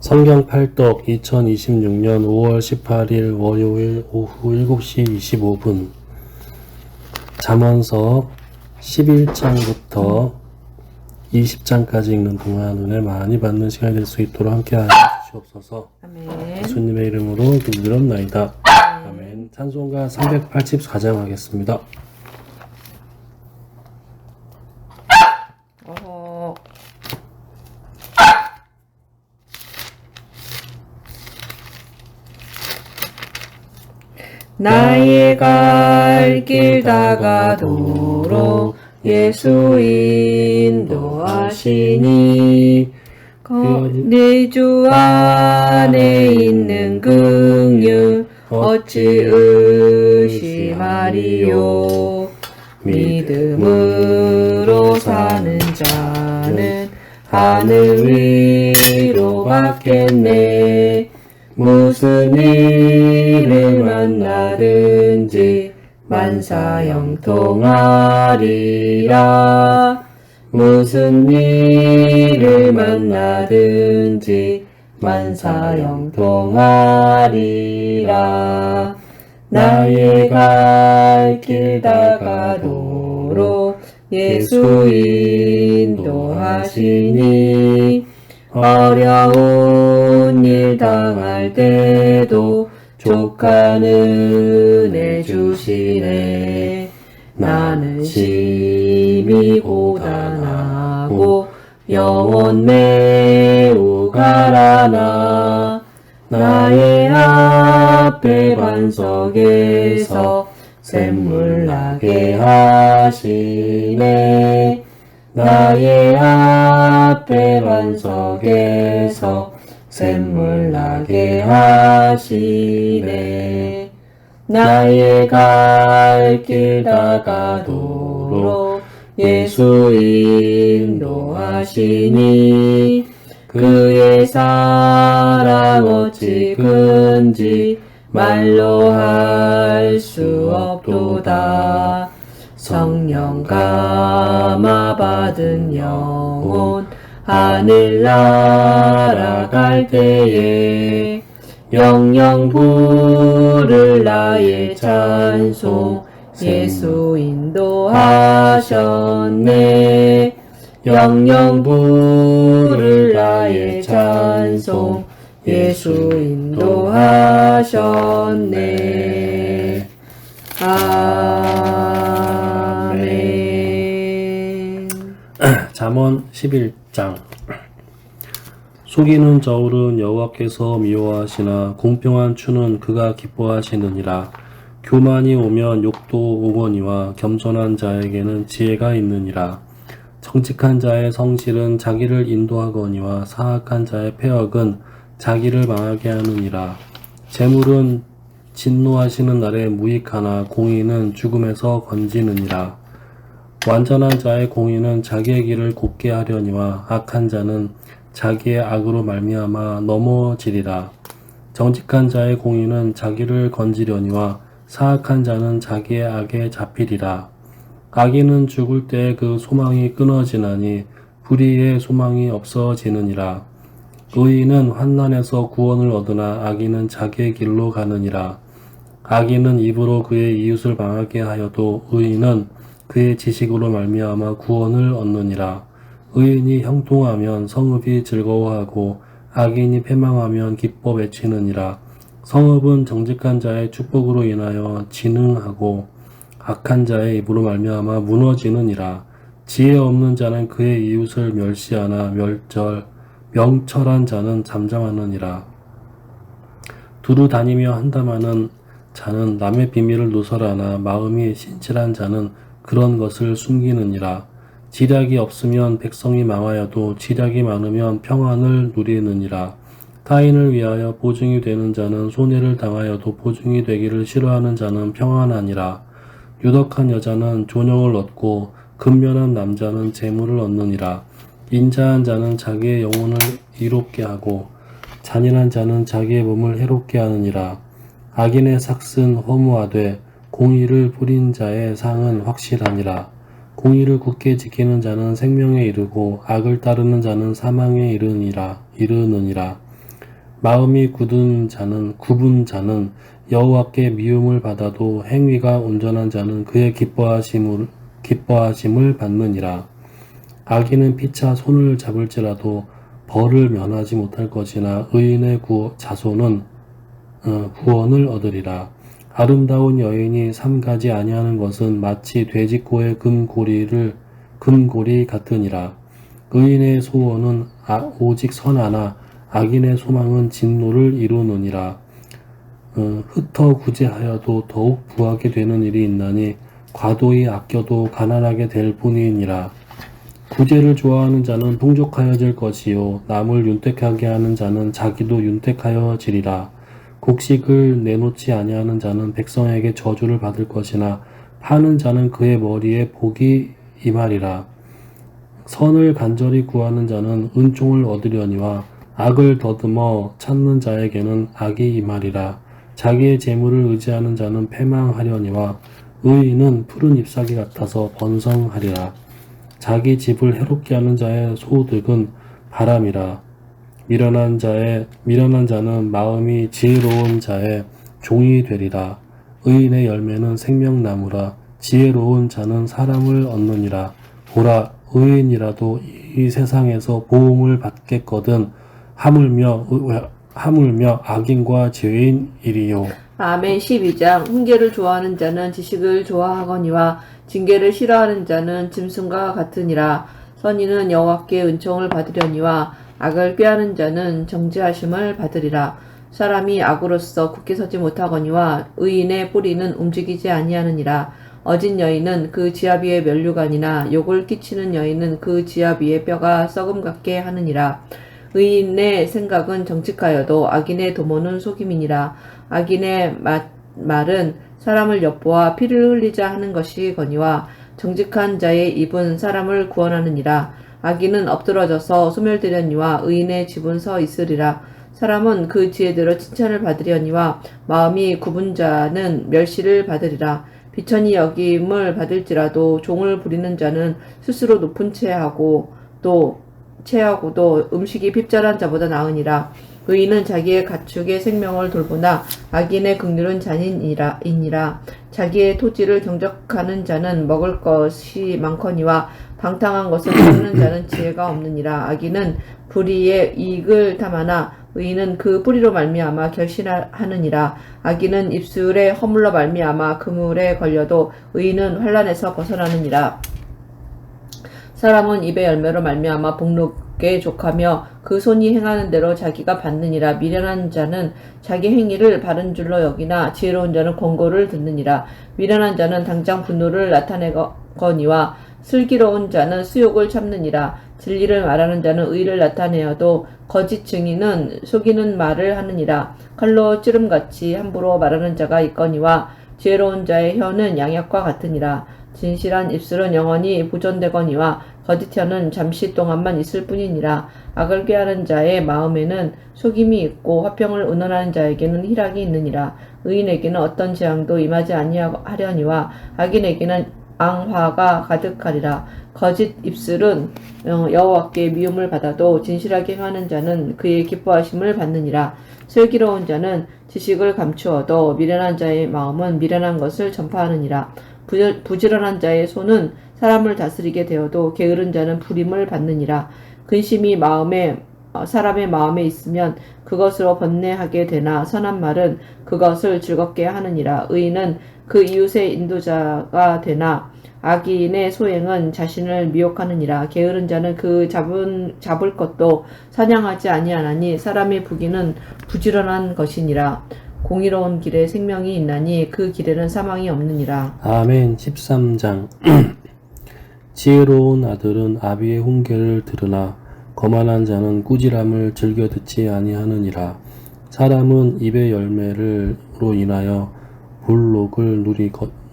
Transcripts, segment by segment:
성경 팔독 2026년 5월 18일 월요일 오후 7시 25분 잠언서 11장부터 20장까지 읽는 동안 은혜 많이 받는 시간이 될 수 있도록 함께하여 주시옵소서. 아멘. 예수님의 이름으로 기도드렸나이다. 아멘. 찬송가 384장 하겠습니다. 나의 갈 길 다가도록 예수 인도하시니 내 주 안에 있는 긍휼 어찌 의심하리요. 믿음으로 사는 자는 하늘 위로 갔겠네. 무슨 일을 만나든지 만사형통하리라. 무슨 일을 만나든지 만사형통하리라. 나의 갈 길 다가도록 예수 인도하시니 어려운 일 당할 때도 족한 은혜 주시네. 나는 심히 고단하고 영혼 매우 가라나. 나의 앞에 반석에서 샘물 나게 하시네. 나의 앞에 반석에서 샘물 나게 하시네. 나의 갈 길 다가도록 예수 인도하시니 그의 사랑 어찌 큰지 말로 할 수 없도다. 성령 감화 받은 영혼 하늘 날아갈 때에 영영 부를 나의 찬송 예수 인도하셨네. 영영 부를 나의 찬송 예수 인도하셨네. 아멘. 잠언 11장. 속이는 저울은 여호와께서 미워하시나 공평한 추는 그가 기뻐하시느니라. 교만이 오면 욕도 오거니와 겸손한 자에게는 지혜가 있느니라. 정직한 자의 성실은 자기를 인도하거니와 사악한 자의 패역은 자기를 망하게 하느니라. 재물은 진노하시는 날에 무익하나 공의는 죽음에서 건지느니라. 완전한 자의 공의는 자기의 길을 곱게 하려니와 악한 자는 자기의 악으로 말미암아 넘어지리라. 정직한 자의 공의는 자기를 건지려니와 사악한 자는 자기의 악에 잡히리라. 악인은 죽을 때 그 소망이 끊어지나니 불의의 소망이 없어지느니라. 의인은 환난에서 구원을 얻으나 악인은 자기의 길로 가느니라. 악인은 입으로 그의 이웃을 망하게 하여도 의인은 그의 지식으로 말미암아 구원을 얻느니라. 의인이 형통하면 성읍이 즐거워하고 악인이 패망하면 기뻐 외치느니라. 성읍은 정직한 자의 축복으로 인하여 진흥하고 악한 자의 입으로 말미암아 무너지느니라. 지혜 없는 자는 그의 이웃을 멸시하나 명철한 자는 잠잠하느니라. 두루 다니며 한담하는 자는 남의 비밀을 누설하나 마음이 신실한 자는 그런 것을 숨기느니라. 지략이 없으면 백성이 망하여도 지략이 많으면 평안을 누리느니라. 타인을 위하여 보증이 되는 자는 손해를 당하여도 보증이 되기를 싫어하는 자는 평안하니라. 유덕한 여자는 존영을 얻고 근면한 남자는 재물을 얻느니라. 인자한 자는 자기의 영혼을 이롭게 하고 잔인한 자는 자기의 몸을 해롭게 하느니라. 악인의 삭은 허무하되 공의를 부린 자의 상은 확실하니라. 공의를 굳게 지키는 자는 생명에 이르고 악을 따르는 자는 사망에 이르느니라. 마음이 굽은 자는 여호와께 미움을 받아도 행위가 온전한 자는 그의 기뻐하심을 받느니라. 악인은 피차 손을 잡을지라도 벌을 면하지 못할 것이나 의인의 자손은 구원을 얻으리라. 아름다운 여인이 삼가지 아니하는 것은 마치 돼지코의 금고리 같으니라. 의인의 소원은 오직 선하나 악인의 소망은 진노를 이루느니라. 흩어 구제하여도 더욱 부하게 되는 일이 있나니 과도히 아껴도 가난하게 될 뿐이니라. 구제를 좋아하는 자는 풍족하여질 것이요 남을 윤택하게 하는 자는 자기도 윤택하여지리라. 곡식을 내놓지 아니하는 자는 백성에게 저주를 받을 것이나 파는 자는 그의 머리에 복이 임하리라. 선을 간절히 구하는 자는 은총을 얻으려니와 악을 더듬어 찾는 자에게는 악이 임하리라. 자기의 재물을 의지하는 자는 패망하려니와 의인은 푸른 잎사귀 같아서 번성하리라. 자기 집을 해롭게 하는 자의 소득은 바람이라. 미련한 자는 마음이 지혜로운 자의 종이 되리라. 의인의 열매는 생명나무라. 지혜로운 자는 사람을 얻느니라. 보라, 의인이라도 이 세상에서 보응을 받겠거든 하물며 악인과 죄인이리요. 아멘. 12장. 훈계를 좋아하는 자는 지식을 좋아하거니와 징계를 싫어하는 자는 짐승과 같으니라. 선인은 여호와께 은총을 받으려니와 악을 꾀하는 자는 정죄하심을 받으리라. 사람이 악으로서 굳게 서지 못하거니와 의인의 뿌리는 움직이지 아니하느니라. 어진 여인은 그 지압 위에 면류관이나 욕을 끼치는 여인은 그 지압 위에 뼈가 썩음 같게 하느니라. 의인의 생각은 정직하여도 악인의 도모는 속임이니라. 악인의 말은 사람을 엿보아 피를 흘리자 하는 것이거니와 정직한 자의 입은 사람을 구원하느니라. 악인은 엎드러져서 소멸되려니와 의인의 집은 서 있으리라. 사람은 그 지혜대로 칭찬을 받으려니와 마음이 굽은 자는 멸시를 받으리라. 비천히 여김을 받을지라도 종을 부리는 자는 스스로 높은 체하고도 음식이 핍절한 자보다 나으니라. 의인은 자기의 가축의 생명을 돌보나 악인의 긍휼은 잔인이니라. 자기의 토지를 경작하는 자는 먹을 것이 많거니와 방탕한 것을 모르는 자는 지혜가 없느니라. 악인은 불의의 이익을 탐하나 의인은 그 뿌리로 말미암아 결실하느니라. 악인은 입술에 허물러 말미암아 그물에 걸려도 의인은 환난에서 벗어나느니라. 사람은 입의 열매로 말미암아 복록에 족하며 그 손이 행하는 대로 자기가 받느니라. 미련한 자는 자기 행위를 바른 줄로 여기나 지혜로운 자는 권고를 듣느니라. 미련한 자는 당장 분노를 나타내거니와 슬기로운 자는 수욕을 참느니라. 진리를 말하는 자는 의를 나타내어도 거짓 증인은 속이는 말을 하느니라. 칼로 찌름같이 함부로 말하는 자가 있거니와 지혜로운 자의 혀는 양약과 같으니라. 진실한 입술은 영원히 보존되거니와 거짓 혀는 잠시 동안만 있을 뿐이니라. 악을 꾀하는 자의 마음에는 속임이 있고 화평을 의논하는 자에게는 희락이 있느니라. 의인에게는 어떤 재앙도 임하지 아니하려니와 악인에게는 앙화가 가득하리라. 거짓 입술은 여호와께 미움을 받아도 진실하게 행하는 자는 그의 기뻐하심을 받느니라. 슬기로운 자는 지식을 감추어도 미련한 자의 마음은 미련한 것을 전파하느니라. 부지런한 자의 손은 사람을 다스리게 되어도 게으른 자는 불임을 받느니라. 근심이 사람의 마음에 있으면 그것으로 번뇌하게 되나 선한 말은 그것을 즐겁게 하느니라. 의인은 그 이웃의 인도자가 되나 악인의 소행은 자신을 미혹하느니라. 게으른 자는 그 잡을 것도 사냥하지 아니하나니 사람의 부귀는 부지런한 것이니라. 공의로운 길에 생명이 있나니 그 길에는 사망이 없느니라. 아멘. 13장. 지혜로운 아들은 아비의 훈계를 들으나 거만한 자는 꾸지람을 즐겨 듣지 아니하느니라. 사람은 입의 열매로 인하여 볼록을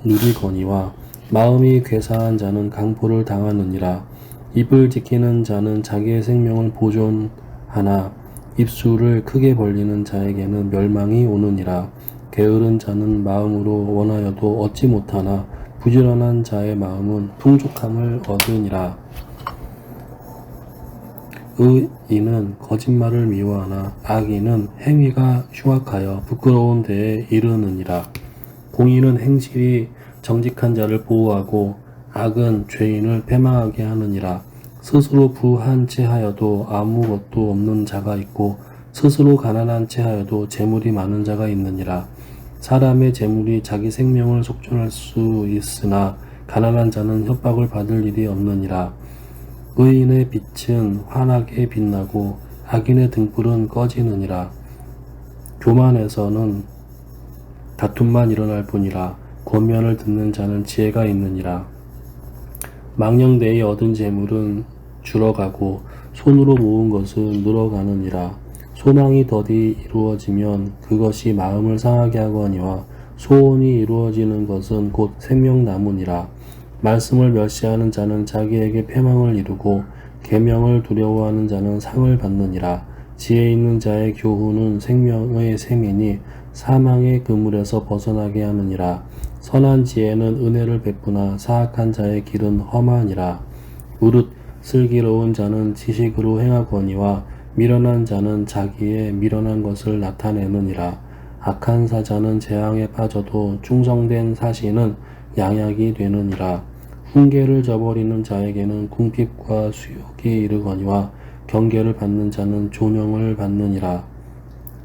누리거니와 마음이 괴사한 자는 강포를 당하느니라. 입을 지키는 자는 자기의 생명을 보존하나 입술을 크게 벌리는 자에게는 멸망이 오느니라. 게으른 자는 마음으로 원하여도 얻지 못하나 부지런한 자의 마음은 풍족함을 얻으니라. 의인은 거짓말을 미워하나 악인은 행위가 흉악하여 부끄러운 데에 이르느니라. 공의는 행실이 정직한 자를 보호하고 악은 죄인을 패망하게 하느니라. 스스로 부한 채 하여도 아무것도 없는 자가 있고 스스로 가난한 채 하여도 재물이 많은 자가 있느니라. 사람의 재물이 자기 생명을 속전할 수 있으나 가난한 자는 협박을 받을 일이 없느니라. 의인의 빛은 환하게 빛나고 악인의 등불은 꺼지느니라. 교만에서는 다툼만 일어날 뿐이라. 권면을 듣는 자는 지혜가 있느니라. 망령되이 얻은 재물은 줄어가고 손으로 모은 것은 늘어가느니라. 소망이 더디 이루어지면 그것이 마음을 상하게 하거니와 소원이 이루어지는 것은 곧 생명나무니라. 말씀을 멸시하는 자는 자기에게 패망을 이루고 계명을 두려워하는 자는 상을 받느니라. 지혜 있는 자의 교훈은 생명의 샘이니 사망의 그물에서 벗어나게 하느니라. 선한 지혜는 은혜를 베푸나 사악한 자의 길은 험하니라. 무릇 슬기로운 자는 지식으로 행하거니와 미련한 자는 자기의 미련한 것을 나타내느니라. 악한 사자는 재앙에 빠져도 충성된 사신은 양약이 되느니라. 훈계를 저버리는 자에게는 궁핍과 수욕이 이르거니와 경계를 받는 자는 존영을 받느니라.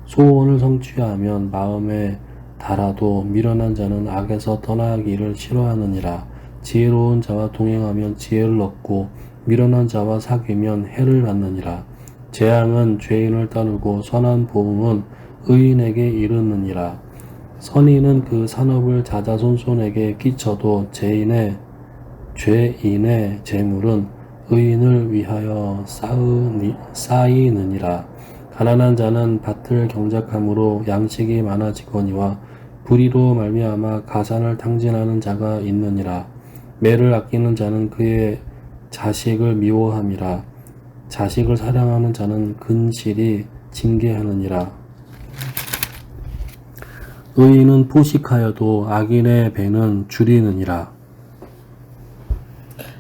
소원을 성취하면 마음에 달아도 미련한 자는 악에서 떠나기를 싫어하느니라. 지혜로운 자와 동행하면 지혜를 얻고 미련한 자와 사귀면 해를 받느니라. 재앙은 죄인을 따르고 선한 보응은 의인에게 이르느니라. 선인은 그 산업을 자자손손에게 끼쳐도 죄인의 재물은 의인을 위하여 쌓이느니라. 가난한 자는 밭을 경작함으로 양식이 많아지거니와 불의로 말미암아 가산을 탕진하는 자가 있느니라. 매를 아끼는 자는 그의 자식을 미워함이라. 자식을 사랑하는 자는 근실이 징계하느니라. 의인은 포식하여도 악인의 배는 줄이느니라.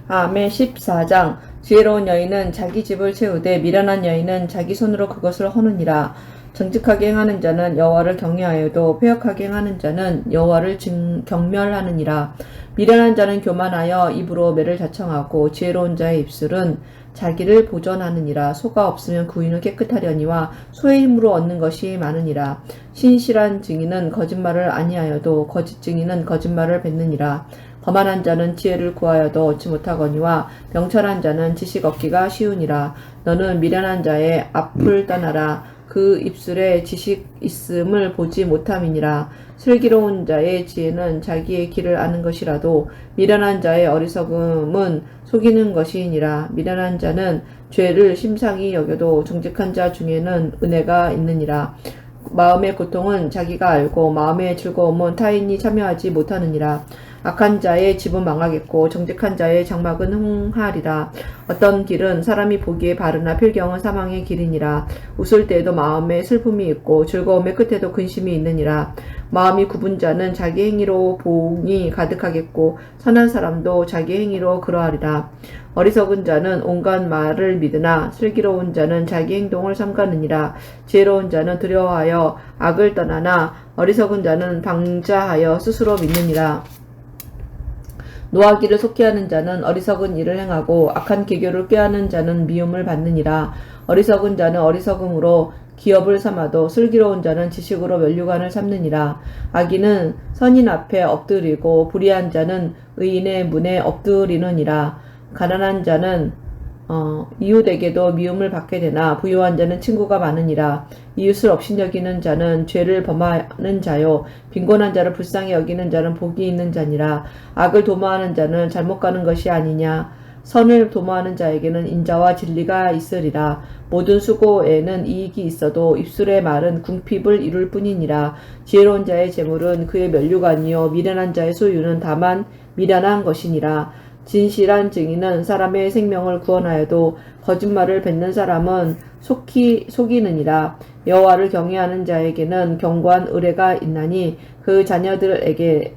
아멘. 14장. 지혜로운 여인은 자기 집을 채우되 미련한 여인은 자기 손으로 그것을 허느니라. 정직하게 행하는 자는 여호와를 경외하여도 패역하게 행하는 자는 여호와를 경멸하느니라. 미련한 자는 교만하여 입으로 매를 자청하고 지혜로운 자의 입술은 자기를 보전하느니라. 소가 없으면 구인을 깨끗하려니와 소의 힘으로 얻는 것이 많으니라. 신실한 증인은 거짓말을 아니하여도 거짓 증인은 거짓말을 뱉느니라. 거만한 자는 지혜를 구하여도 얻지 못하거니와 명철한 자는 지식 얻기가 쉬우니라. 너는 미련한 자의 앞을 떠나라. 그 입술에 지식 있음을 보지 못함이니라. 슬기로운 자의 지혜는 자기의 길을 아는 것이라도 미련한 자의 어리석음은 속이는 것이니라. 미련한 자는 죄를 심상히 여겨도 정직한 자 중에는 은혜가 있느니라. 마음의 고통은 자기가 알고 마음의 즐거움은 타인이 참여하지 못하느니라. 악한 자의 집은 망하겠고 정직한 자의 장막은 흥하리라. 어떤 길은 사람이 보기에 바르나 필경은 사망의 길이니라. 웃을 때에도 마음에 슬픔이 있고 즐거움의 끝에도 근심이 있느니라. 마음이 굽은 자는 자기 행위로 복이 가득하겠고 선한 사람도 자기 행위로 그러하리라. 어리석은 자는 온갖 말을 믿으나 슬기로운 자는 자기 행동을 삼가느니라. 지혜로운 자는 두려워하여 악을 떠나나 어리석은 자는 방자하여 스스로 믿느니라. 노하기를 속히하는 자는 어리석은 일을 행하고 악한 계교를 꾀하는 자는 미움을 받느니라. 어리석은 자는 어리석음으로 기업을 삼아도 슬기로운 자는 지식으로 면류관을 삼느니라. 악인은 선인 앞에 엎드리고 불의한 자는 의인의 문에 엎드리느니라. 가난한 자는 이웃에게도 미움을 받게 되나 부유한 자는 친구가 많으니라. 이웃을 업신여기는 자는 죄를 범하는 자요 빈곤한 자를 불쌍히 여기는 자는 복이 있는 자니라. 악을 도모하는 자는 잘못 가는 것이 아니냐. 선을 도모하는 자에게는 인자와 진리가 있으리라. 모든 수고에는 이익이 있어도 입술의 말은 궁핍을 이룰 뿐이니라. 지혜로운 자의 재물은 그의 면류관이요 미련한 자의 소유는 다만 미련한 것이니라. 진실한 증인은 사람의 생명을 구원하여도 거짓말을 뱉는 사람은 속이느니라. 여호와를 경외하는 자에게는 견고한 의뢰가 있나니 그 자녀들에게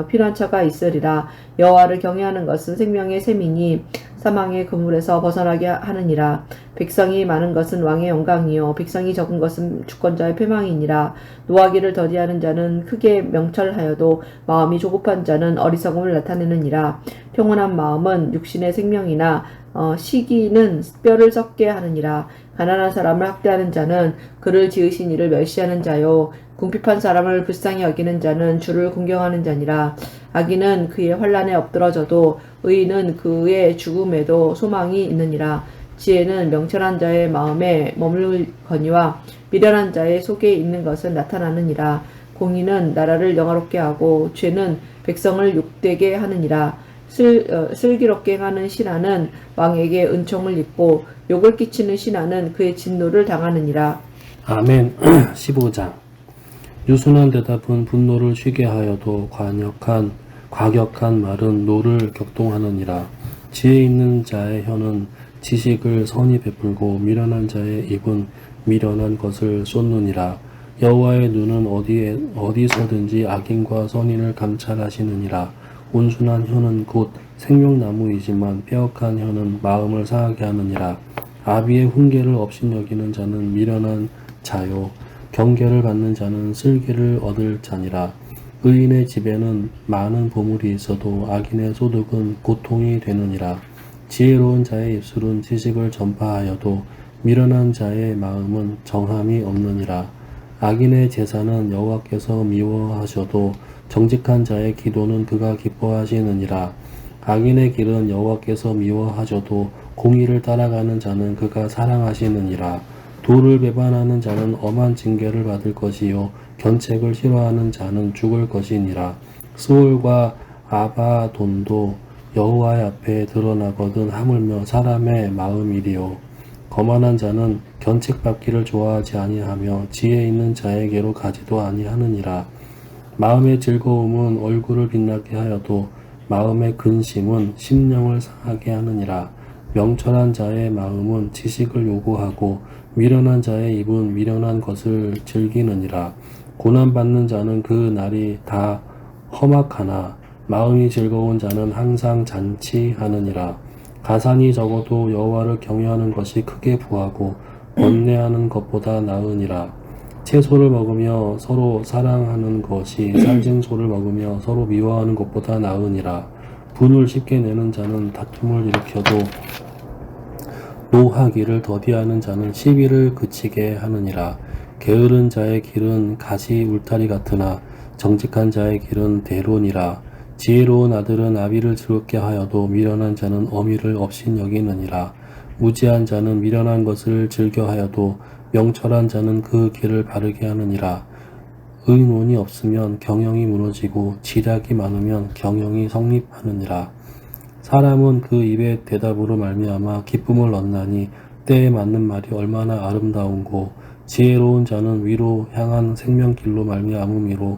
피난처가 있으리라. 여호와를 경외하는 것은 생명의 셈이니 사망의 그물에서 벗어나게 하느니라. 백성이 많은 것은 왕의 영광이요 백성이 적은 것은 주권자의 패망이니라. 노하기를 더디하는 자는 크게 명철하여도 마음이 조급한 자는 어리석음을 나타내느니라. 평온한 마음은 육신의 생명이나 시기는 뼈를 썩게 하느니라. 가난한 사람을 학대하는 자는 그를 지으신 이를 멸시하는 자요 궁핍한 사람을 불쌍히 여기는 자는 주를 공경하는 자니라. 악인은 그의 환난에 엎드러져도 의인은 그의 죽음에도 소망이 있느니라. 지혜는 명철한 자의 마음에 머물거니와 미련한 자의 속에 있는 것은 나타나느니라. 공의는 나라를 영화롭게 하고 죄는 백성을 욕되게 하느니라. 슬기롭게 행하는 신하는 왕에게 은총을 입고 욕을 끼치는 신하는 그의 진노를 당하느니라. 아멘. 15장. 유순한 대답은 분노를 쉬게 하여도 과격한 말은 노를 격동하느니라. 지혜 있는 자의 혀는 지식을 선히 베풀고 미련한 자의 입은 미련한 것을 쏟느니라. 여호와의 눈은 어디서든지 악인과 선인을 감찰하시느니라. 온순한 혀는 곧 생명나무이지만 빼앗한 혀는 마음을 상하게 하느니라. 아비의 훈계를 업신여기는 자는 미련한 자요 경계를 받는 자는 슬기를 얻을 자니라. 의인의 집에는 많은 보물이 있어도 악인의 소득은 고통이 되느니라. 지혜로운 자의 입술은 지식을 전파하여도 미련한 자의 마음은 정함이 없느니라. 악인의 제사는 여호와께서 미워하셔도 정직한 자의 기도는 그가 기뻐하시느니라. 악인의 길은 여호와께서 미워하셔도 공의를 따라가는 자는 그가 사랑하시느니라. 도를 배반하는 자는 엄한 징계를 받을 것이요 견책을 싫어하는 자는 죽을 것이니라. 스올과 아바돈도 여호와의 앞에 드러나거든 하물며 사람의 마음이리요. 거만한 자는 견책받기를 좋아하지 아니하며 지혜 있는 자에게로 가지도 아니하느니라. 마음의 즐거움은 얼굴을 빛나게 하여도 마음의 근심은 심령을 상하게 하느니라. 명철한 자의 마음은 지식을 요구하고 미련한 자의 입은 미련한 것을 즐기느니라. 고난받는 자는 그 날이 다 험악하나 마음이 즐거운 자는 항상 잔치하느니라. 가산이 적어도 여호와를 경외하는 것이 크게 부하고 번뇌하는 것보다 나으니라. 채소를 먹으며 서로 사랑하는 것이 살진 소를 먹으며 서로 미워하는 것보다 나으니라. 분을 쉽게 내는 자는 다툼을 일으켜도 노하기를 더디하는 자는 시비를 그치게 하느니라. 게으른 자의 길은 가시 울타리 같으나 정직한 자의 길은 대로니라. 지혜로운 아들은 아비를 즐겁게 하여도 미련한 자는 어미를 업신여기느니라. 무지한 자는 미련한 것을 즐겨하여도 명철한 자는 그 길을 바르게 하느니라. 의논이 없으면 경영이 무너지고 지략이 많으면 경영이 성립하느니라. 사람은 그 입의 대답으로 말미암아 기쁨을 얻나니 때에 맞는 말이 얼마나 아름다운고 지혜로운 자는 위로 향한 생명길로 말미암음으로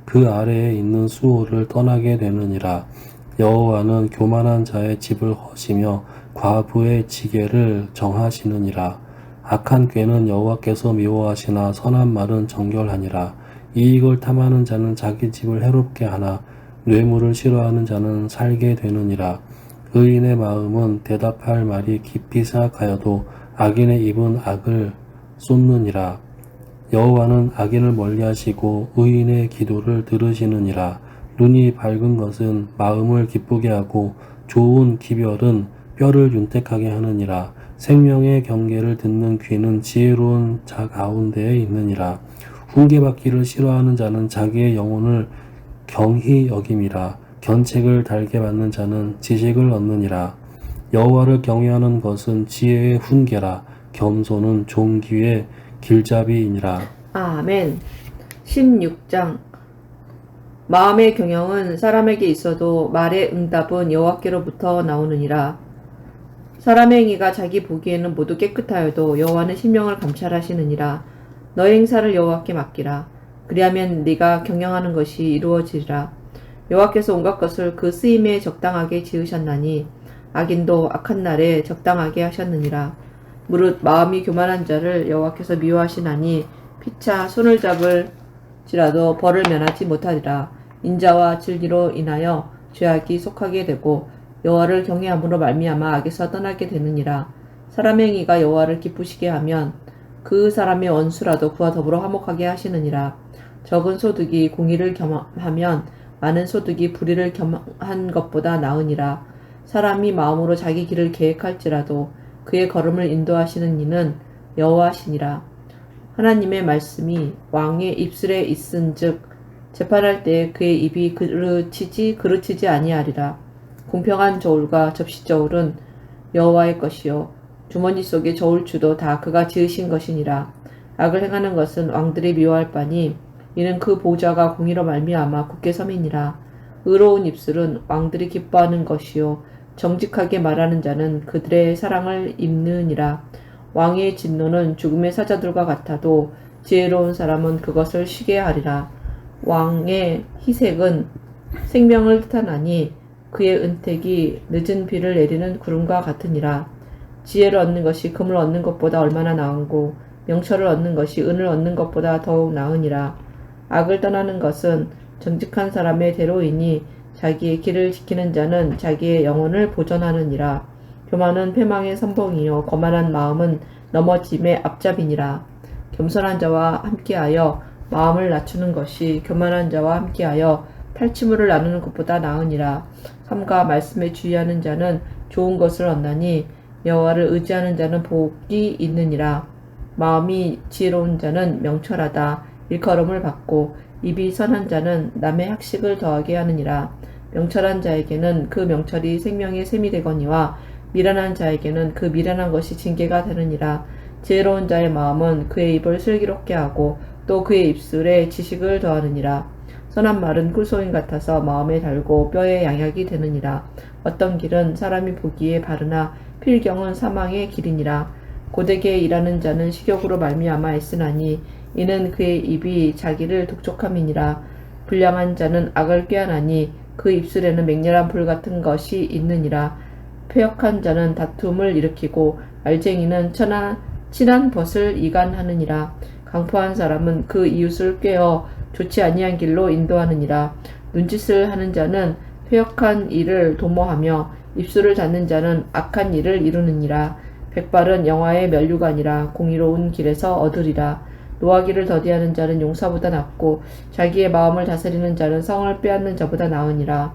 그 아래에 있는 수호를 떠나게 되느니라. 여호와는 교만한 자의 집을 허시며 과부의 지게를 정하시느니라. 악한 꾀는 여호와께서 미워하시나 선한 말은 정결하니라. 이익을 탐하는 자는 자기 집을 해롭게 하나 뇌물을 싫어하는 자는 살게 되느니라. 의인의 마음은 대답할 말이 깊이 생각하여도 악인의 입은 악을 쏟느니라. 여호와는 악인을 멀리하시고 의인의 기도를 들으시느니라. 눈이 밝은 것은 마음을 기쁘게 하고 좋은 기별은 뼈를 윤택하게 하느니라. 생명의 경계를 듣는 귀는 지혜로운 자 가운데에 있느니라. 훈계받기를 싫어하는 자는 자기의 영혼을 경히 여김이라. 견책을 달게 받는 자는 지식을 얻느니라. 여호와를 경외하는 것은 지혜의 훈계라. 겸손은 종기의 길잡이이니라. 아멘. 16장. 마음의 경영은 사람에게 있어도 말의 응답은 여호와께로부터 나오느니라. 사람의 행위가 자기 보기에는 모두 깨끗하여도 여호와는 심령을 감찰하시느니라. 너의 행사를 여호와께 맡기라. 그리하면 네가 경영하는 것이 이루어지리라. 여호와께서 온갖 것을 그 쓰임에 적당하게 지으셨나니 악인도 악한 날에 적당하게 하셨느니라. 무릇 마음이 교만한 자를 여호와께서 미워하시나니 피차 손을 잡을지라도 벌을 면하지 못하리라. 인자와 진리로 인하여 죄악이 속하게 되고 여호와를 경외함으로 말미암아 악에서 떠나게 되느니라. 사람의 행위가 여호와를 기쁘시게 하면 그 사람의 원수라도 그와 더불어 화목하게 하시느니라. 적은 소득이 공의를 겸하면 많은 소득이 불의를 겸한 것보다 나으니라. 사람이 마음으로 자기 길을 계획할지라도 그의 걸음을 인도하시는 이는 여호와시니라. 하나님의 말씀이 왕의 입술에 있은즉 재판할 때에 그의 입이 그르치지 아니하리라. 공평한 저울과 접시 저울은 여호와의 것이요 주머니 속의 저울추도 다 그가 지으신 것이니라. 악을 행하는 것은 왕들이 미워할 바니 이는 그 보좌가 공의로 말미암아 굳게 섬이니라. 의로운 입술은 왕들이 기뻐하는 것이요 정직하게 말하는 자는 그들의 사랑을 입느니라. 왕의 진노는 죽음의 사자들과 같아도 지혜로운 사람은 그것을 쉬게 하리라. 왕의 희색은 생명을 뜻하나니 그의 은택이 늦은 비를 내리는 구름과 같으니라. 지혜를 얻는 것이 금을 얻는 것보다 얼마나 나은고 명철을 얻는 것이 은을 얻는 것보다 더욱 나으니라. 악을 떠나는 것은 정직한 사람의 대로이니 자기의 길을 지키는 자는 자기의 영혼을 보존하느니라. 교만은 패망의 선봉이요 거만한 마음은 넘어짐의 앞잡이니라. 겸손한 자와 함께하여 마음을 낮추는 것이 교만한 자와 함께하여 탈취물을 나누는 것보다 나으니라. 삼가 말씀에 주의하는 자는 좋은 것을 얻나니 여호와를 의지하는 자는 복이 있느니라. 마음이 지혜로운 자는 명철하다 일컬음을 받고 입이 선한 자는 남의 학식을 더하게 하느니라. 명철한 자에게는 그 명철이 생명의 샘이 되거니와 미련한 자에게는 그 미련한 것이 징계가 되느니라. 지혜로운 자의 마음은 그의 입을 슬기롭게 하고 또 그의 입술에 지식을 더하느니라. 선한 말은 꿀소임 같아서 마음에 달고 뼈에 양약이 되느니라. 어떤 길은 사람이 보기에 바르나 필경은 사망의 길이니라. 고되게 일하는 자는 식욕으로 말미암아 애쓰나니 이는 그의 입이 자기를 독촉함이니라. 불량한 자는 악을 꾀하나니 그 입술에는 맹렬한 불 같은 것이 있느니라. 패역한 자는 다툼을 일으키고 알쟁이는 친한 벗을 이간하느니라. 강포한 사람은 그 이웃을 꾀어 좋지 아니한 길로 인도하느니라. 눈짓을 하는 자는 패역한 일을 도모하며 입술을 닫는 자는 악한 일을 이루느니라. 백발은 영화의 면류관이라 공의로운 길에서 얻으리라. 노하기를 더디하는 자는 용사보다 낫고 자기의 마음을 다스리는 자는 성을 빼앗는 자보다 나으니라.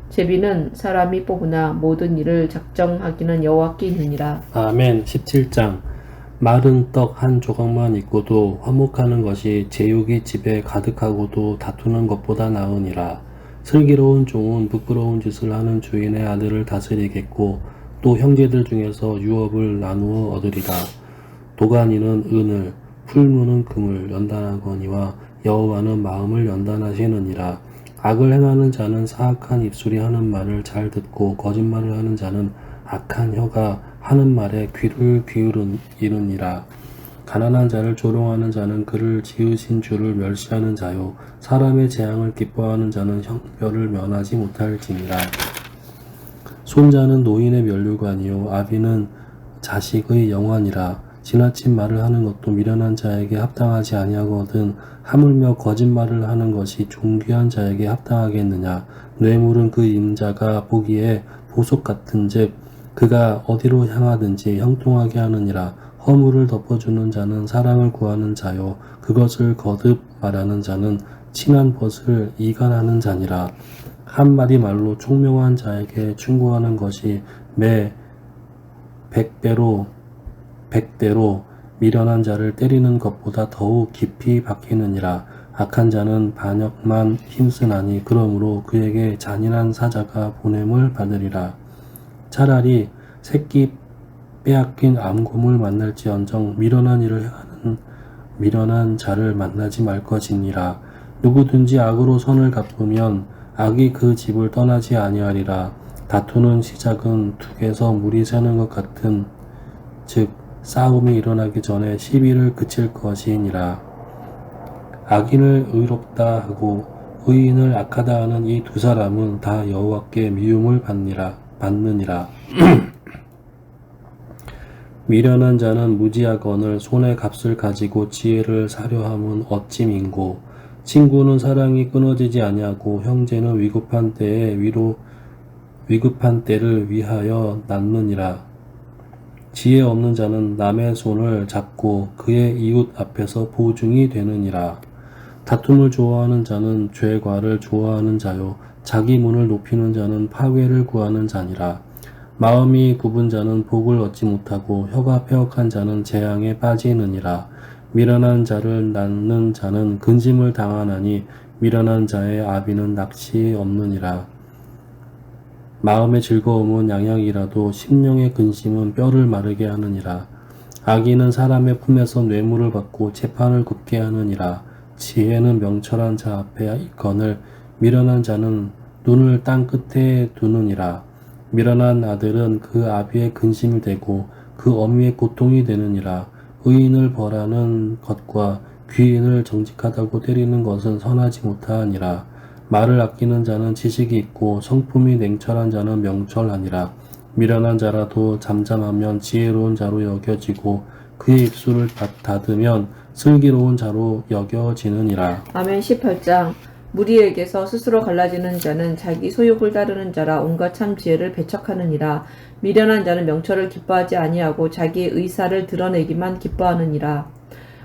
제비는 사람이 뽑으나 모든 일을 작정하기는 여호와께 있느니라. 아멘. 17장. 마른 떡 한 조각만 있고도 화목하는 것이 제육이 집에 가득하고도 다투는 것보다 나으니라. 슬기로운 종은 부끄러운 짓을 하는 주인의 아들을 다스리겠고 또 형제들 중에서 유업을 나누어 얻으리라. 도가니는 은을 풀무는 금을 연단하거니와 여호와는 마음을 연단하시느니라. 악을 행하는 자는 사악한 입술이 하는 말을 잘 듣고 거짓말을 하는 자는 악한 혀가 하는 말에 귀를 기울이느니라. 가난한 자를 조롱하는 자는 그를 지으신 주를 멸시하는 자요 사람의 재앙을 기뻐하는 자는 형벌을 면하지 못할지니라. 손자는 노인의 면류관이요 아비는 자식의 영환이라. 지나친 말을 하는 것도 미련한 자에게 합당하지 아니하거든 하물며 거짓말을 하는 것이 존귀한 자에게 합당하겠느냐. 뇌물은 그 임자가 보기에 보석 같은즉 그가 어디로 향하든지 형통하게 하느니라. 허물을 덮어주는 자는 사랑을 구하는 자요 그것을 거듭 말하는 자는 친한 벗을 이간하는 자니라. 한마디 말로 총명한 자에게 충고하는 것이 매 백대로 미련한 자를 때리는 것보다 더욱 깊이 박히느니라. 악한 자는 반역만 힘쓰나니 그러므로 그에게 잔인한 사자가 보냄을 받으리라. 차라리 새끼 빼앗긴 암곰을 만날지언정 미련한 일을 하는 미련한 자를 만나지 말 것이니라. 누구든지 악으로 선을 갚으면 악이 그 집을 떠나지 아니하리라. 다투는 시작은 둑에서 물이 새는 것 같은 즉 싸움이 일어나기 전에 시비를 그칠 것이니라. 악인을 의롭다 하고 의인을 악하다 하는 이 두 사람은 다 여호와께 미움을 받니라. 받느니라. 미련한 자는 무지하거늘 손에 값을 가지고 지혜를 사려 함은 어찌 민고. 친구는 사랑이 끊어지지 아니하고 형제는 위급한 때를 위하여 낳느니라. 지혜 없는 자는 남의 손을 잡고 그의 이웃 앞에서 보증이 되느니라. 다툼을 좋아하는 자는 죄과를 좋아하는 자요 자기 문을 높이는 자는 파괴를 구하는 자니라. 마음이 굽은 자는 복을 얻지 못하고 혀가 패역한 자는 재앙에 빠지느니라. 미련한 자를 낳는 자는 근심을 당하나니 미련한 자의 아비는 낚시 없느니라. 마음의 즐거움은 양약이라도 심령의 근심은 뼈를 마르게 하느니라. 악인은 사람의 품에서 뇌물을 받고 재판을 굽게 하느니라. 지혜는 명철한 자 앞에 있거늘 미련한 자는 눈을 땅 끝에 두느니라. 미련한 아들은 그 아비의 근심이 되고 그 어미의 고통이 되느니라. 의인을 벌하는 것과 귀인을 정직하다고 때리는 것은 선하지 못하니라. 말을 아끼는 자는 지식이 있고 성품이 냉철한 자는 명철하니라. 미련한 자라도 잠잠하면 지혜로운 자로 여겨지고 그의 입술을 닫으면 슬기로운 자로 여겨지느니라. 아멘. 18장. 무리에게서 스스로 갈라지는 자는 자기 소욕을 따르는 자라 온갖 참 지혜를 배척하느니라. 미련한 자는 명철을 기뻐하지 아니하고 자기의 의사를 드러내기만 기뻐하느니라.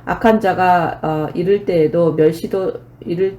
악한 자가 이를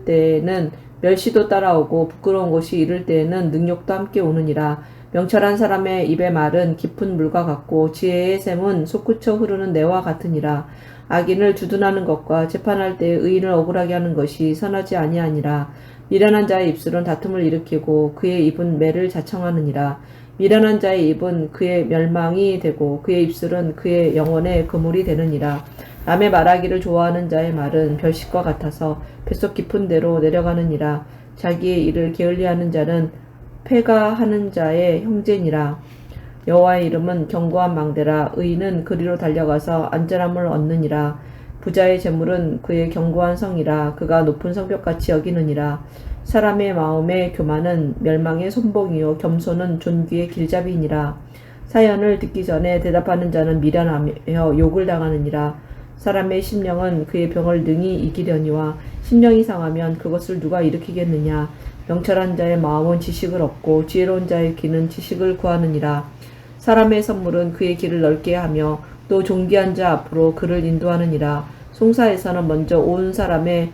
때에는 멸시도 따라오고 부끄러운 것이 이를 때에는 능욕도 함께 오느니라. 명철한 사람의 입의 말은 깊은 물과 같고 지혜의 샘은 솟구쳐 흐르는 내와 같으니라. 악인을 주둔하는 것과 재판할 때에 의인을 억울하게 하는 것이 선하지 아니하니라. 미련한 자의 입술은 다툼을 일으키고 그의 입은 매를 자청하느니라. 미련한 자의 입은 그의 멸망이 되고 그의 입술은 그의 영혼의 그물이 되느니라. 남의 말하기를 좋아하는 자의 말은 별식과 같아서 뱃속 깊은 데로 내려가느니라. 자기의 일을 게을리하는 자는 패가하는 자의 형제니라. 여호와의 이름은 견고한 망대라. 의인은 그리로 달려가서 안전함을 얻느니라. 부자의 재물은 그의 견고한 성이라. 그가 높은 성벽같이 여기느니라. 사람의 마음의 교만은 멸망의 손봉이요 겸손은 존귀의 길잡이니라. 사연을 듣기 전에 대답하는 자는 미련하며 욕을 당하느니라. 사람의 심령은 그의 병을 능히 이기려니와 심령이 상하면 그것을 누가 일으키겠느냐. 명철한 자의 마음은 지식을 얻고 지혜로운 자의 귀는 지식을 구하느니라. 사람의 선물은 그의 길을 넓게 하며 또 존귀한 자 앞으로 그를 인도하느니라. 송사에서는 먼저 온 사람의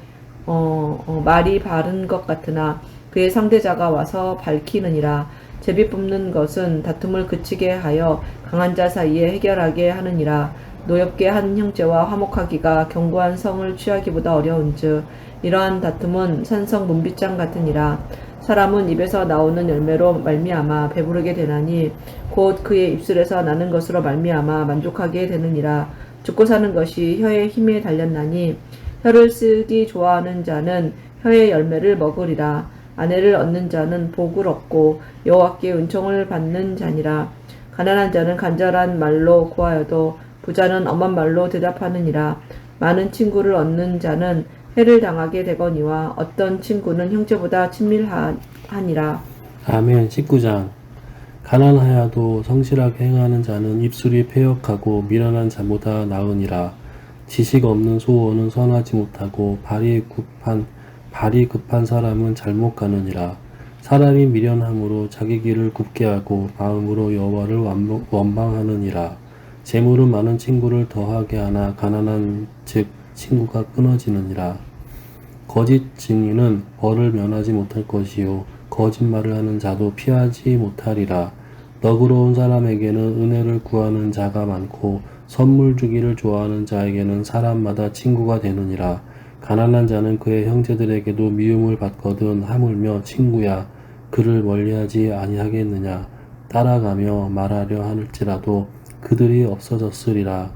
말이 바른 것 같으나 그의 상대자가 와서 밝히느니라. 제비 뽑는 것은 다툼을 그치게 하여 강한 자 사이에 해결하게 하느니라. 노엽게 한 형제와 화목하기가 견고한 성을 취하기보다 어려운즉 이러한 다툼은 산성 문빗장 같으니라. 사람은 입에서 나오는 열매로 말미암아 배부르게 되나니 곧 그의 입술에서 나는 것으로 말미암아 만족하게 되느니라. 죽고 사는 것이 혀의 힘에 달렸나니 혀를 쓰기 좋아하는 자는 혀의 열매를 먹으리라. 아내를 얻는 자는 복을 얻고 여호와께 은총을 받는 자니라. 가난한 자는 간절한 말로 구하여도 부자는 엄한 말로 대답하느니라. 많은 친구를 얻는 자는 해를 당하게 되거니와 어떤 친구는 형제보다 친밀하니라. 아멘. 19장. 가난하여도 성실하게 행하는 자는 입술이 패역하고 미련한 자보다 나으니라. 지식 없는 소원은 선하지 못하고 발이 급한 사람은 잘못 가느니라. 사람이 미련함으로 자기 길을 굽게 하고 마음으로 여호와를 원망하느니라. 재물은 많은 친구를 더하게 하나 가난한 즉 친구가 끊어지느니라. 거짓 증인은 벌을 면하지 못할 것이요 거짓말을 하는 자도 피하지 못하리라. 너그러운 사람에게는 은혜를 구하는 자가 많고 선물 주기를 좋아하는 자에게는 사람마다 친구가 되느니라. 가난한 자는 그의 형제들에게도 미움을 받거든 하물며 친구야 그를 멀리하지 아니하겠느냐. 따라가며 말하려 할지라도 그들이 없어졌으리라.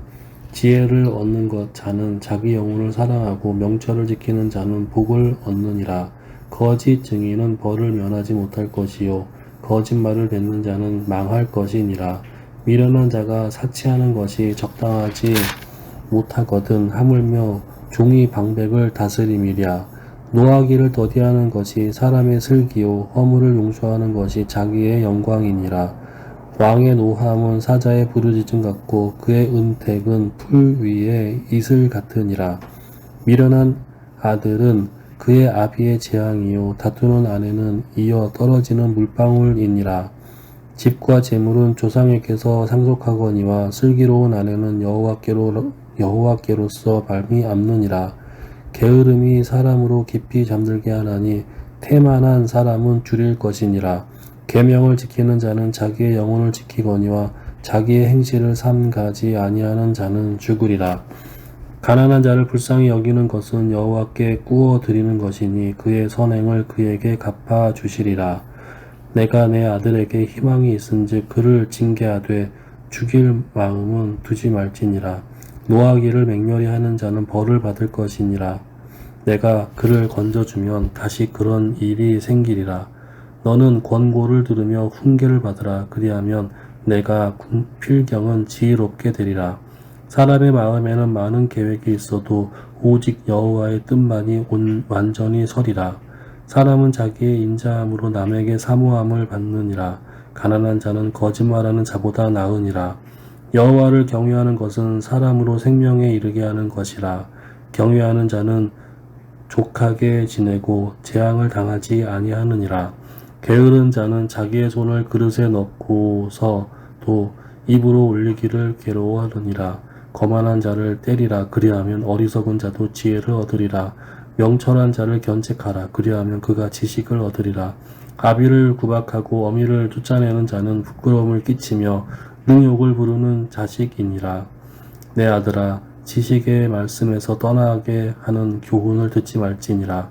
지혜를 얻는 것 자는 자기 영혼을 사랑하고 명철을 지키는 자는 복을 얻느니라. 거짓 증인은 벌을 면하지 못할 것이요 거짓말을 뱉는 자는 망할 것이니라. 미련한 자가 사치하는 것이 적당하지 못하거든 하물며 종이 방백을 다스림이랴. 노하기를 더디하는 것이 사람의 슬기요 허물을 용서하는 것이 자기의 영광이니라. 왕의 노함은 사자의 부르짖음 같고 그의 은택은 풀 위의 이슬 같으니라. 미련한 아들은 그의 아비의 재앙이요 다투는 아내는 이어 떨어지는 물방울이니라. 집과 재물은 조상에게서 상속하거니와 슬기로운 아내는 여호와께로서 발미암느니라. 게으름이 사람으로 깊이 잠들게 하나니 태만한 사람은 줄일 것이니라. 계명을 지키는 자는 자기의 영혼을 지키거니와 자기의 행실을 삼가지 아니하는 자는 죽으리라. 가난한 자를 불쌍히 여기는 것은 여호와께 꾸어 드리는 것이니 그의 선행을 그에게 갚아 주시리라. 내가 내 아들에게 희망이 있은즉 그를 징계하되 죽일 마음은 두지 말지니라. 노하기를 맹렬히 하는 자는 벌을 받을 것이니라. 내가 그를 건져주면 다시 그런 일이 생기리라. 너는 권고를 들으며 훈계를 받으라. 그리하면 내가 필경은 지혜롭게 되리라. 사람의 마음에는 많은 계획이 있어도 오직 여호와의 뜻만이 완전히 서리라. 사람은 자기의 인자함으로 남에게 사모함을 받느니라. 가난한 자는 거짓말하는 자보다 나으니라. 여호와를 경외하는 것은 사람으로 생명에 이르게 하는 것이라. 경외하는 자는 족하게 지내고 재앙을 당하지 아니하느니라. 게으른 자는 자기의 손을 그릇에 넣고서도 입으로 올리기를 괴로워하느니라. 거만한 자를 때리라. 그리하면 어리석은 자도 지혜를 얻으리라. 명철한 자를 견책하라. 그리하면 그가 지식을 얻으리라. 아비를 구박하고 어미를 쫓아내는 자는 부끄러움을 끼치며 능욕을 부르는 자식이니라. 내 아들아, 지식의 말씀에서 떠나게 하는 교훈을 듣지 말지니라.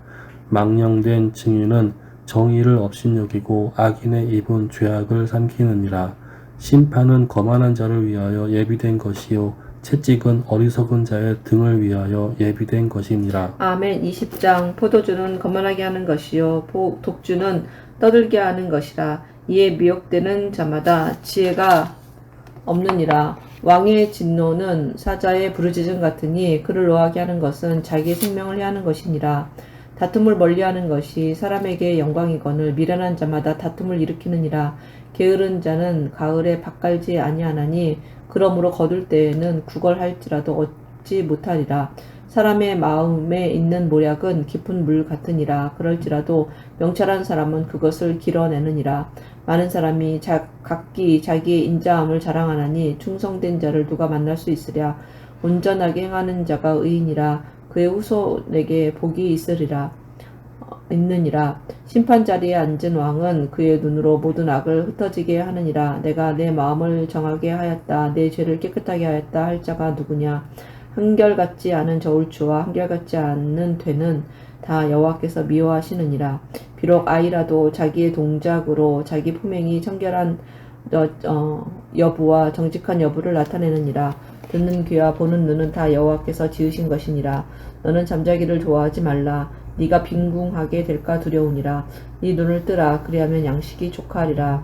망령된 증인은 정의를 업신여기고 악인의 입은 죄악을 삼키느니라. 심판은 거만한 자를 위하여 예비된 것이요 채찍은 어리석은 자의 등을 위하여 예비된 것이니라. 아멘. 20장. 포도주는 거만하게 하는 것이요 독주는 떠들게 하는 것이라. 이에 미혹되는 자마다 지혜가 없느니라. 왕의 진노는 사자의 부르짖음 같으니 그를 노하게 하는 것은 자기의 생명을 해하는 것이니라. 다툼을 멀리하는 것이 사람에게 영광이거늘 미련한 자마다 다툼을 일으키느니라. 게으른 자는 가을에 밭 갈지 아니하나니 그러므로 거둘 때에는 구걸할지라도 얻지 못하리라. 사람의 마음에 있는 모략은 깊은 물 같으니라. 그럴지라도 명철한 사람은 그것을 길어내느니라. 많은 사람이 각기 자기의 인자함을 자랑하나니 충성된 자를 누가 만날 수 있으랴. 온전하게 행하는 자가 의인이라. 그의 후손에게 복이 있느니라. 심판 자리에 앉은 왕은 그의 눈으로 모든 악을 흩어지게 하느니라. 내가 내 마음을 정하게 하였다. 내 죄를 깨끗하게 하였다 할 자가 누구냐. 한결같지 않은 저울추와 한결같지 않는 되는 다 여호와께서 미워하시느니라. 비록 아이라도 자기의 동작으로 자기 품행이 청결한 여부와 정직한 여부를 나타내느니라. 듣는 귀와 보는 눈은 다 여호와께서 지으신 것이니라. 너는 잠자기를 좋아하지 말라. 네가 빈궁하게 될까 두려우니라. 네 눈을 뜨라. 그리하면 양식이 족하리라.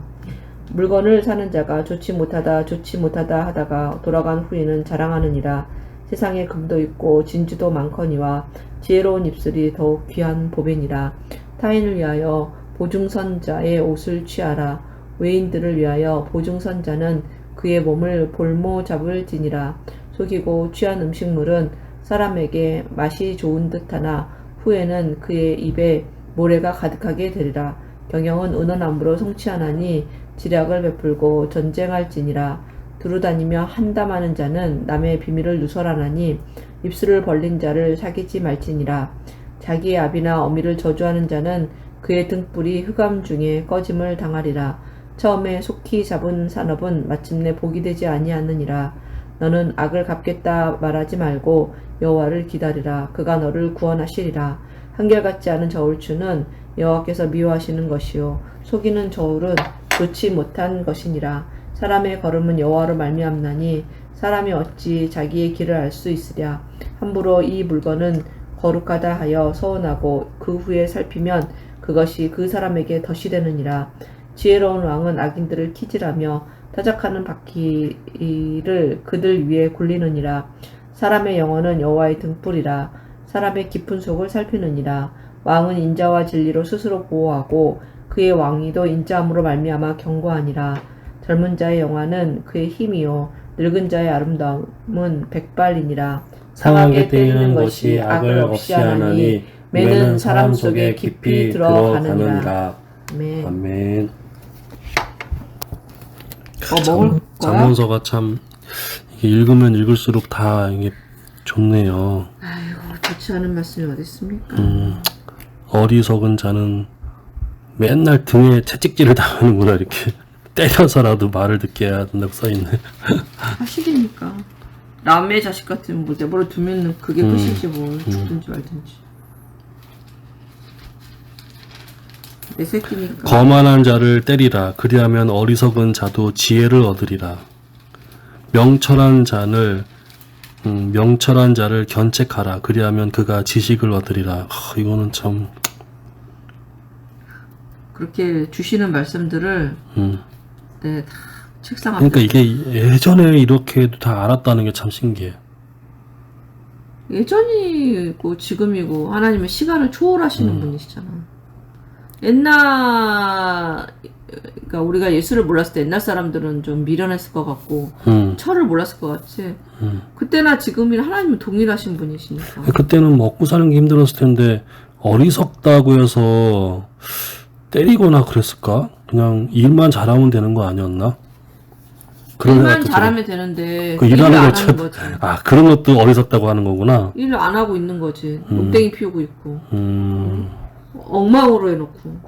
물건을 사는 자가 좋지 못하다 하다가 돌아간 후에는 자랑하느니라. 세상에 금도 있고 진주도 많거니와 지혜로운 입술이 더욱 귀한 보배니라. 타인을 위하여 보증선자의 옷을 취하라. 외인들을 위하여 보증선자는 그의 몸을 볼모잡을지니라. 속이고 취한 음식물은 사람에게 맛이 좋은 듯하나 후에는 그의 입에 모래가 가득하게 되리라. 경영은 은은함으로 성취하나니 지략을 베풀고 전쟁할지니라. 두루다니며 한담하는 자는 남의 비밀을 누설하나니 입술을 벌린 자를 사귀지 말지니라. 자기의 아비나 어미를 저주하는 자는 그의 등불이 흑암 중에 꺼짐을 당하리라. 처음에 속히 잡은 산업은 마침내 복이 되지 아니하느니라. 너는 악을 갚겠다 말하지 말고 여호와를 기다리라. 그가 너를 구원하시리라. 한결같지 않은 저울추는 여호와께서 미워하시는 것이요 속이는 저울은 좋지 못한 것이니라. 사람의 걸음은 여호와로 말미암나니 사람이 어찌 자기의 길을 알 수 있으랴. 함부로 이 물건은 거룩하다 하여 서운하고 그 후에 살피면 그것이 그 사람에게 덫이 되느니라. 지혜로운 왕은 악인들을 키질하며 타작하는 바퀴를 그들 위에 굴리느니라. 사람의 영혼은 여호와의 등불이라. 사람의 깊은 속을 살피느니라. 왕은 인자와 진리로 스스로 보호하고 그의 왕위도 인자함으로 말미암아 견고하니라. 젊은 자의 영화는 그의 힘이요 늙은 자의 아름다움은 백발이니라. 상하게 때리는 것이 악을 없이 하나니 매는 사람 속에 깊이 들어가느니라. 아멘. 아멘. 먹을 거야? 잠언서가 참 이게 읽으면 읽을수록 다 이게 좋네요. 아이고 좋지 않은 말씀이 어디 있습니까? 어리석은 자는 맨날 등에 채찍질을 당하는구나 이렇게 때려서라도 말을 듣게 해야 된다고 써있네. 사실이니까. 남의 자식 같으면 뭐 내버려 두면 그게 끝이지 뭐 죽든지 말든지. 내 새끼니까. 거만한 자를 때리라. 그리하면 어리석은 자도 지혜를 얻으리라. 명철한 자를 견책하라. 그리하면 그가 지식을 얻으리라. 이거는 참. 그렇게 주시는 말씀들을 네, 다 책상 앞에. 그러니까 이게 예전에 이렇게도 다 알았다는 게 참 신기해. 예전이고 지금이고 하나님은 시간을 초월하시는 분이시잖아. 옛날 그러니까 우리가 예수를 몰랐을 때 옛날 사람들은 좀 미련했을 것 같고 철을 몰랐을 것 같지. 그때나 지금이나 하나님은 동일하신 분이시니까. 그때는 먹고 사는 게 힘들었을 텐데 어리석다고 해서 때리거나 그랬을까? 그냥 일만 잘하면 되는 거 아니었나? 그런 일만 생각도 잘하면 되는데 그 일을 일하는 안 거 하는 거지. 그런 것도 어리석다고 하는 거구나. 일을 안 하고 있는 거지. 녹땡이 피우고 있고 엉망으로 해놓고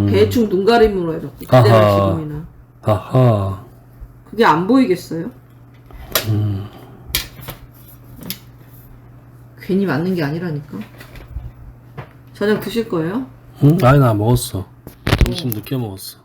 대충 눈가림으로 해놓고 그때나 아하. 지금이나. 아하. 그게 안 보이겠어요? 괜히 맞는 게 아니라니까. 저녁 드실 거예요? 아니 나 먹었어. 점심 늦게 먹었어.